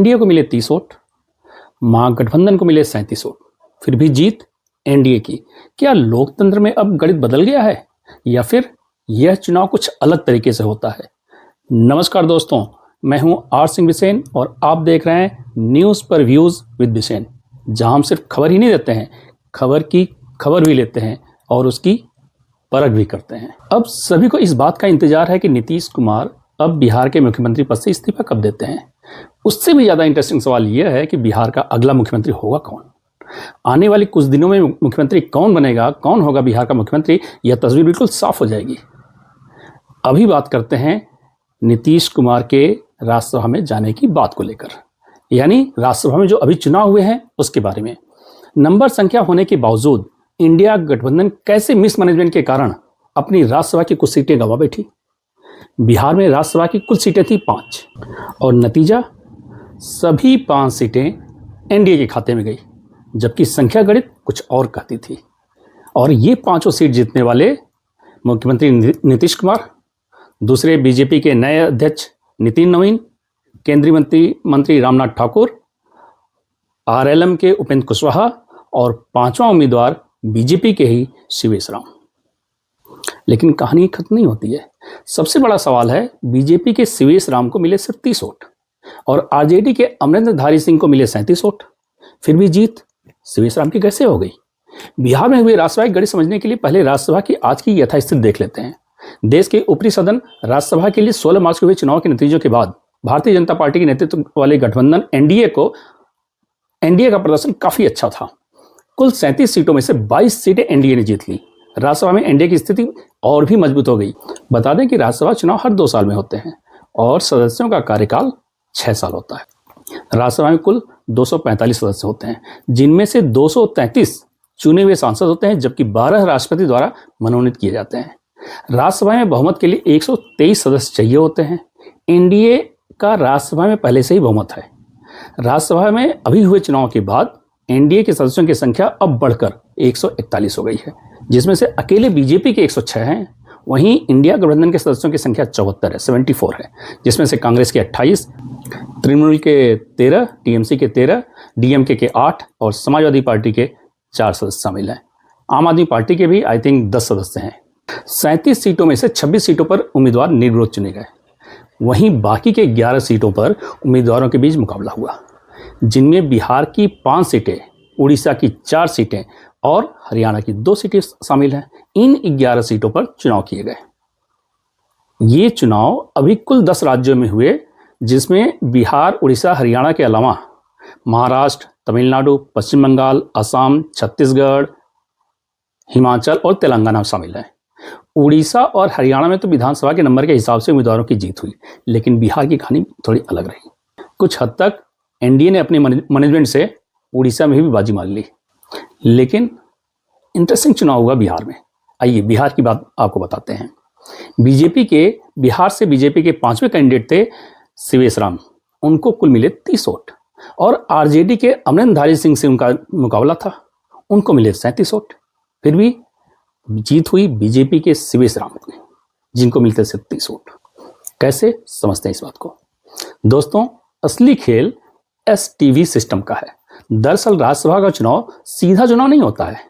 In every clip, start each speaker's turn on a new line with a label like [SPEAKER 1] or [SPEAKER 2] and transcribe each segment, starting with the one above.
[SPEAKER 1] NDA को मिले 30 vote, महागठबंधन को मिले 37 वोट, फिर भी जीत एनडीए की। क्या लोकतंत्र में अब गणित बदल गया है या फिर यह चुनाव कुछ अलग तरीके से होता है? नमस्कार दोस्तों, मैं हूं आर सिंह बिसेन और आप देख रहे हैं न्यूज़ पर व्यूज़ विद बिसेन, जहां हम सिर्फ खबर ही नहीं देते हैं, खबर की खबर भी लेते हैं और उसकी परख भी करते हैं। अब सभी को इस बात का इंतजार है कि नीतीश कुमार अब बिहार के मुख्यमंत्री पद से इस्तीफा कब देते हैं। उससे भी ज़्यादा इंटरेस्टिंग सवाल यह है कि बिहार का अगला मुख्यमंत्री होगा कौन, आने वाले कुछ दिनों में मुख्यमंत्री कौन बनेगा, कौन होगा बिहार का मुख्यमंत्री, यह तस्वीर बिल्कुल साफ हो जाएगी। अभी बात करते हैं नीतीश कुमार के राज्यसभा में जाने की बात को लेकर, यानी राज्यसभा में जो अभी चुनाव हुए हैं उसके बारे में। नंबर संख्या होने के बावजूद इंडिया गठबंधन कैसे मिसमैनेजमेंट के कारण अपनी राज्यसभा की कुछ सीटें गंवा बैठी। बिहार में राज्यसभा की कुल सीटें थी 5 और नतीजा सभी 5 सीटें एनडीए के खाते में गई, जबकि संख्या गणित कुछ और कहती थी। और ये 5 सीट जीतने वाले मुख्यमंत्री नीतीश कुमार, दूसरे बीजेपी के नए अध्यक्ष नितिन नवीन, केंद्रीय मंत्री रामनाथ ठाकुर, आरएलएम के उपेंद्र कुशवाहा और 5वां उम्मीदवार बीजेपी के ही शिवेश राम। लेकिन कहानी खत्म नहीं होती है। सबसे बड़ा सवाल है, बीजेपी के शिवेश राम को मिले सिर्फ 30 वोट और आरजेडी के अमरेंद्रधारी सिंह को मिले 37 वोट, फिर भी जीत शिवेश राम की कैसे हो गई? बिहार में हुए राज्यसभा की गणित समझने के लिए पहले राज्यसभा की आज की यथास्थिति देख लेते हैं। देश के ऊपरी सदन राज्यसभा के लिए 16 मार्च को हुए चुनाव के नतीजों के बाद भारतीय जनता पार्टी के नेतृत्व वाले गठबंधन एनडीए का प्रदर्शन काफी अच्छा था। कुल 37 सीटों में से 22 सीटें एनडीए ने जीत ली। राज्यसभा में एनडीए की स्थिति और भी मजबूत हो गई। बता दें कि राज्यसभा चुनाव हर 2 साल में होते हैं और सदस्यों का कार्यकाल 6 साल होता है। राज्यसभा में कुल 245 सदस्य होते हैं, जिनमें से 233 चुने हुए सांसद होते हैं, जबकि 12 राष्ट्रपति द्वारा मनोनीत किए जाते हैं। राज्यसभा में बहुमत के लिए 123 सदस्य चाहिए होते हैं। एनडीए का राज्यसभा में पहले से ही बहुमत है। राज्यसभा में अभी हुए चुनाव के बाद एनडीए के सदस्यों की संख्या अब बढ़कर 141 हो गई है, जिसमें से अकेले बीजेपी के 106 हैं। वहीं इंडिया गठबंधन के सदस्यों की संख्या 74 है, 74 है, जिसमें से कांग्रेस के 28, तृणमूल के 13, टीएमसी के 13, डीएमके के 8 और समाजवादी पार्टी के 4 सदस्य शामिल हैं। आम आदमी पार्टी के भी आई थिंक 10 सदस्य हैं। 37 सीटों में से 26 सीटों पर उम्मीदवार निर्विरोध चुने गए। वहीं बाकी के 11 सीटों पर उम्मीदवारों के बीच मुकाबला हुआ, जिनमें बिहार की 5 सीटें, उड़ीसा की 4 सीटें और हरियाणा की 2 सीटें शामिल हैं। इन 11 सीटों पर चुनाव किए गए। ये चुनाव अभी कुल 10 राज्यों में हुए, जिसमें बिहार, उड़ीसा, हरियाणा के अलावा महाराष्ट्र, तमिलनाडु, पश्चिम बंगाल, असम, छत्तीसगढ़, हिमाचल और तेलंगाना शामिल हैं। उड़ीसा और हरियाणा में तो विधानसभा के नंबर के हिसाब से उम्मीदवारों की जीत हुई, लेकिन बिहार की कहानी थोड़ी अलग रही। कुछ हद तक एनडीए ने अपने मैनेजमेंट से उड़ीसा में भी बाजी मार ली, लेकिन इंटरेस्टिंग चुनाव हुआ बिहार में। आइए बिहार की बात आपको बताते हैं। बिहार से बीजेपी के 5वें कैंडिडेट थे शिवेश राम, उनको कुल मिले 30 वोट और आरजेडी के अमरेंद्रधारी सिंह से उनका मुकाबला था, उनको मिले 37 वोट, फिर भी जीत हुई बीजेपी के शिवेश राम को, जिनको मिलते 37 वोट। कैसे समझते हैं इस बात को? दोस्तों, असली खेल एसटीवी सिस्टम का है। दरअसल राज्यसभा का चुनाव सीधा चुनाव नहीं होता है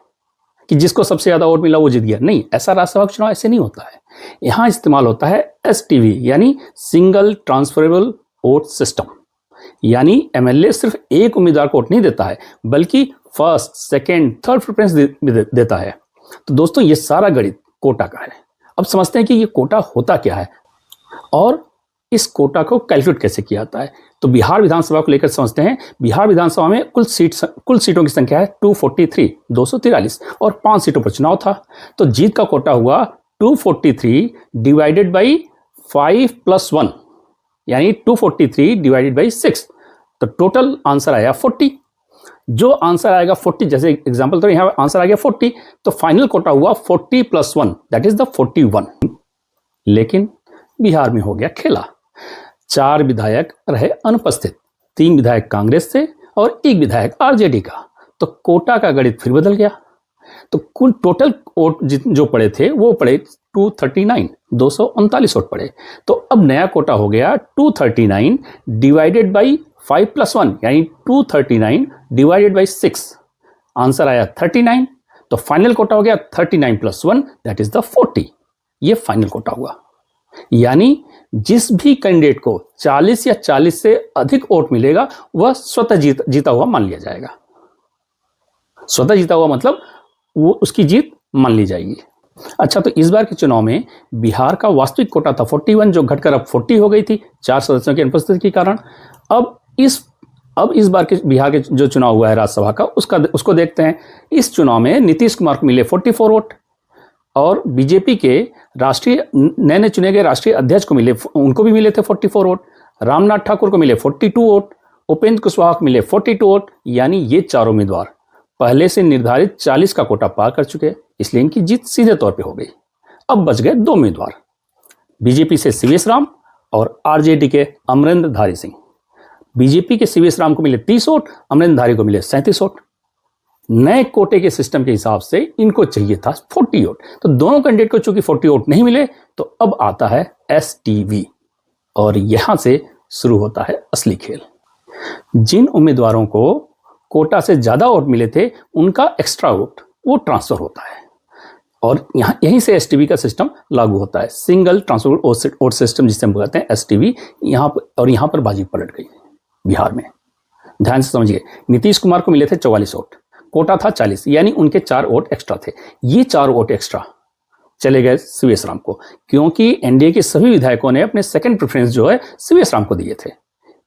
[SPEAKER 1] कि जिसको सबसे ज्यादा वोट मिला वो जीत गया। नहीं, ऐसा राज्यसभा का चुनाव ऐसे नहीं होता है। यहां इस्तेमाल होता है एसटीवी यानी सिंगल ट्रांसफरेबल वोट सिस्टम। यानी एमएलए सिर्फ एक उम्मीदवार को वोट नहीं देता है, बल्कि फर्स्ट, सेकेंड, थर्ड प्रेफरेंस देता है। तो दोस्तों, ये सारा गणित कोटा का है। अब समझते हैं कि ये कोटा होता क्या है और इस कोटा को कैलकुलेट कैसे किया जाता है। तो बिहार विधानसभा को लेकर समझते हैं। बिहार विधानसभा में कुल सीटों की संख्या है 243, 243 और 5 सीटों पर चुनाव था। तो जीत का कोटा हुआ 243 डिवाइडेड बाई 5 + 1, यानी 243 डिवाइडेड बाई 6। तो टोटल आंसर आया 40। जो आंसर आएगा 40, जैसे एग्जांपल तो यहाँ आंसर आ गया 40, तो फाइनल कोटा हुआ 40 + 1, दैट इज द 41। लेकिन बिहार में हो गया खेला। 4 विधायक रहे अनुपस्थित, 3 विधायक कांग्रेस से और 1 विधायक आरजेडी का। तो कोटा का गणित फिर बदल गया। तो कुल टोटल वोट जो पड़े थे वो पड़े 239, 239 वोट पड़े। तो अब नया कोटा हो गया 239 डिवाइडेड बाई 5 + 1 यानी 239 डिवाइडेड बाई 6, आंसर आया 39। तो फाइनल कोटा हो गया 39 + 1 दैट इज द 40। ये फाइनल कोटा हुआ। यानी जिस भी कैंडिडेट को 40 या 40 से अधिक वोट मिलेगा वह स्वतः जीता हुआ मान लिया जाएगा। स्वतः जीता हुआ मतलब वो उसकी जीत मान ली जाएगी। अच्छा, तो इस बार के चुनाव में बिहार का वास्तविक कोटा था 41, जो घटकर अब 40 हो गई थी 4 सदस्यों की अनुपस्थिति के कारण। अब इस बार के बिहार के जो चुनाव हुआ है राज्यसभा का उसको देखते हैं। इस चुनाव में नीतीश कुमार को मिले 44 वोट और बीजेपी के राष्ट्रीय नए चुने गए राष्ट्रीय अध्यक्ष को उनको भी मिले थे 44 वोट। रामनाथ ठाकुर को मिले 42 वोट, उपेंद्र कुशवाहा को मिले 42 वोट। यानी ये चारों उम्मीदवार पहले से निर्धारित 40 का कोटा पार कर चुके, इसलिए इनकी जीत सीधे तौर पे हो गई। अब बच गए 2 उम्मीदवार, बीजेपी से सीवीएस राम और आरजेडी के अमरेंद्रधारी सिंह। बीजेपी के सीवीएस राम को मिले 30 वोट, अमरेंद्रधारी को मिले 37 वोट। नए कोटे के सिस्टम के हिसाब से इनको चाहिए था 40 वोट। तो दोनों कैंडिडेट को चूंकि 40 वोट नहीं मिले, तो अब आता है एसटीवी और यहां से शुरू होता है असली खेल। जिन उम्मीदवारों को कोटा से ज्यादा वोट मिले थे उनका एक्स्ट्रा वोट वो ट्रांसफर होता है और यहीं से एसटीवी का सिस्टम लागू होता है, सिंगल ट्रांसफर वोट सिस्टम जिसे हम कहते हैं एसटीवी। यहां पर बाजी पलट गई बिहार में। ध्यान से समझिए, नीतीश कुमार को मिले थे 44 वोट, कोटा था 40, यानी उनके 4 वोट एक्स्ट्रा थे। ये 4 वोट एक्स्ट्रा चले गए सीवीएस राम को, क्योंकि एनडीए के सभी विधायकों ने अपने सेकंड प्रेफरेंस जो है सीवीएस राम को दिए थे।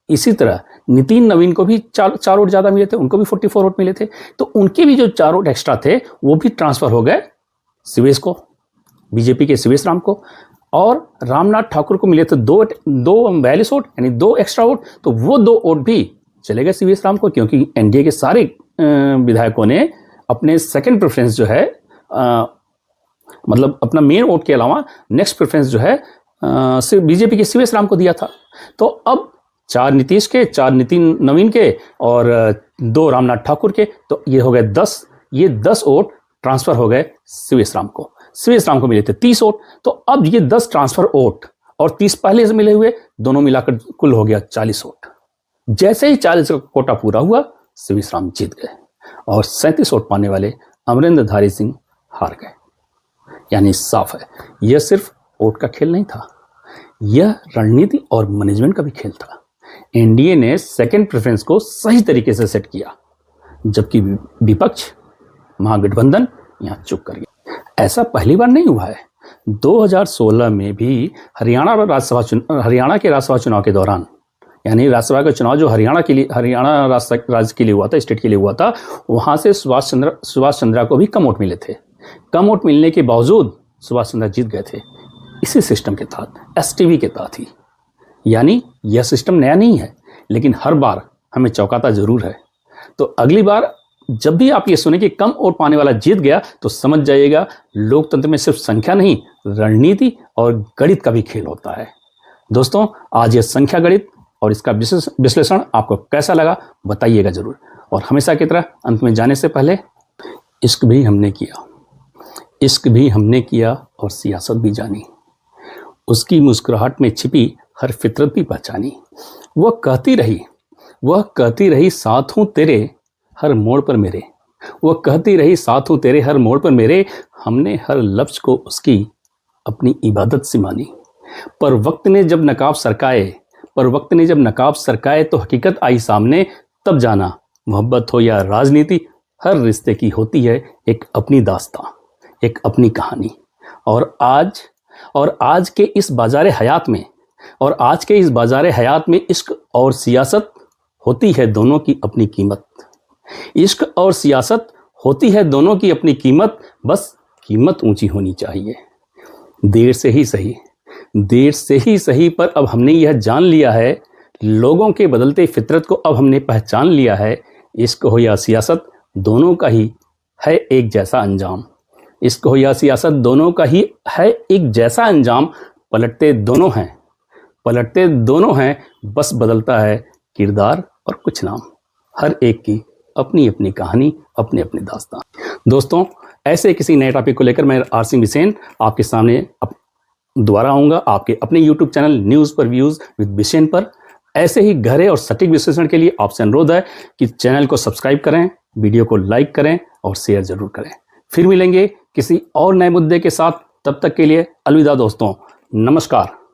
[SPEAKER 1] इसी तरह नितिन नवीन को भी 4 वोट ज्यादा मिले थे, उनको भी 44 वोट मिले थे। तो उनके भी जो 4 वोट एक्स्ट्रा थे वो भी ट्रांसफर हो गए सीवीएस को, बीजेपी के सीवीएस राम को। और रामनाथ ठाकुर को मिले थे 42 वोट यानी 2 एक्स्ट्रा वोट, तो वो 2 वोट भी चले गए सीवीएस राम को, क्योंकि एनडीए के सारे विधायकों ने अपने सेकंड प्रेफरेंस जो है मतलब अपना मेन वोट के अलावा नेक्स्ट प्रेफरेंस जो है बीजेपी के सीवीएस राम को दिया था। तो अब 4 नीतीश के, 4 नितिन नवीन के और 2 रामनाथ ठाकुर के, तो ये हो गए 10। ये 10 वोट ट्रांसफर हो गए सीवीएस राम को। सीवीएस राम को मिले थे 30 वोट। तो अब ये 10 ट्रांसफर वोट और 30 पहले से मिले हुए, दोनों मिलाकर कुल हो गया 40 वोट। जैसे ही 40 का कोटा पूरा हुआ सीवीएस राम जीत गए और 37 वोट पाने वाले अमरेंद्रधारी सिंह हार गए। यानी साफ है, यह सिर्फ वोट का खेल नहीं था, यह रणनीति और मैनेजमेंट का भी खेल था। एनडीए ने सेकंड प्रेफरेंस को सही तरीके से सेट किया, जबकि विपक्ष महागठबंधन यहां चुप कर गया। ऐसा पहली बार नहीं हुआ है। 2016 में भी हरियाणा के राज्यसभा चुनाव के दौरान, यानी राज्यसभा का चुनाव जो हरियाणा राज्य के लिए हुआ था, स्टेट के लिए हुआ था, वहां से सुभाष चंद्रा को भी कम वोट मिले थे। कम वोट मिलने के बावजूद सुभाष चंद्रा जीत गए थे, इसी सिस्टम के तहत, एसटीवी के तहत ही। यानी यह सिस्टम नया नहीं है, लेकिन हर बार हमें चौंकाता जरूर है। तो अगली बार जब भी आप ये सुने कि कम वोट पाने वाला जीत गया, तो समझ जाइएगा लोकतंत्र में सिर्फ संख्या नहीं, रणनीति और गणित का भी खेल होता है। दोस्तों, आज यह संख्या गणित और इसका विश्लेषण आपको कैसा लगा बताइएगा जरूर। और हमेशा की तरह अंत में जाने से पहले, इश्क भी हमने किया और सियासत भी जानी, उसकी मुस्कुराहट में छिपी हर फितरत भी पहचानी। वह कहती रही साथ हूं तेरे हर मोड़ पर मेरे, वह कहती रही साथ हूं तेरे हर मोड़ पर मेरे। हमने हर लफ्ज को उसकी अपनी इबादत से मानी। पर वक्त ने जब नकाब सरकाए तो हकीकत आई सामने। तब जाना मोहब्बत हो या राजनीति, हर रिश्ते की होती है एक अपनी दास्तां, एक अपनी कहानी। और आज के इस बाजार हयात में इश्क और सियासत होती है दोनों की अपनी कीमत। इश्क और सियासत होती है दोनों की अपनी कीमत, बस कीमत ऊंची होनी चाहिए। देर से ही सही पर अब हमने यह जान लिया है, लोगों के बदलते फितरत को अब हमने पहचान लिया है। इश्क हो या सियासत दोनों का ही है एक जैसा अंजाम। इश्क हो या सियासत दोनों का ही है एक जैसा अंजाम। पलटते दोनों हैं, बस बदलता है किरदार और कुछ नाम। हर एक की अपनी अपनी कहानी, अपने अपने दास्तान। दोस्तों, ऐसे किसी नए टॉपिक को लेकर मैं आरसी बिसेन आपके सामने दोबारा आऊँगा, आपके अपने यूट्यूब चैनल न्यूज़ पर व्यूज़ विद बिसेन पर। ऐसे ही गहरे और सटीक विश्लेषण के लिए आपसे अनुरोध है कि चैनल को सब्सक्राइब करें, वीडियो को लाइक करें और शेयर जरूर करें। फिर मिलेंगे किसी और नए मुद्दे के साथ, तब तक के लिए अलविदा दोस्तों, नमस्कार।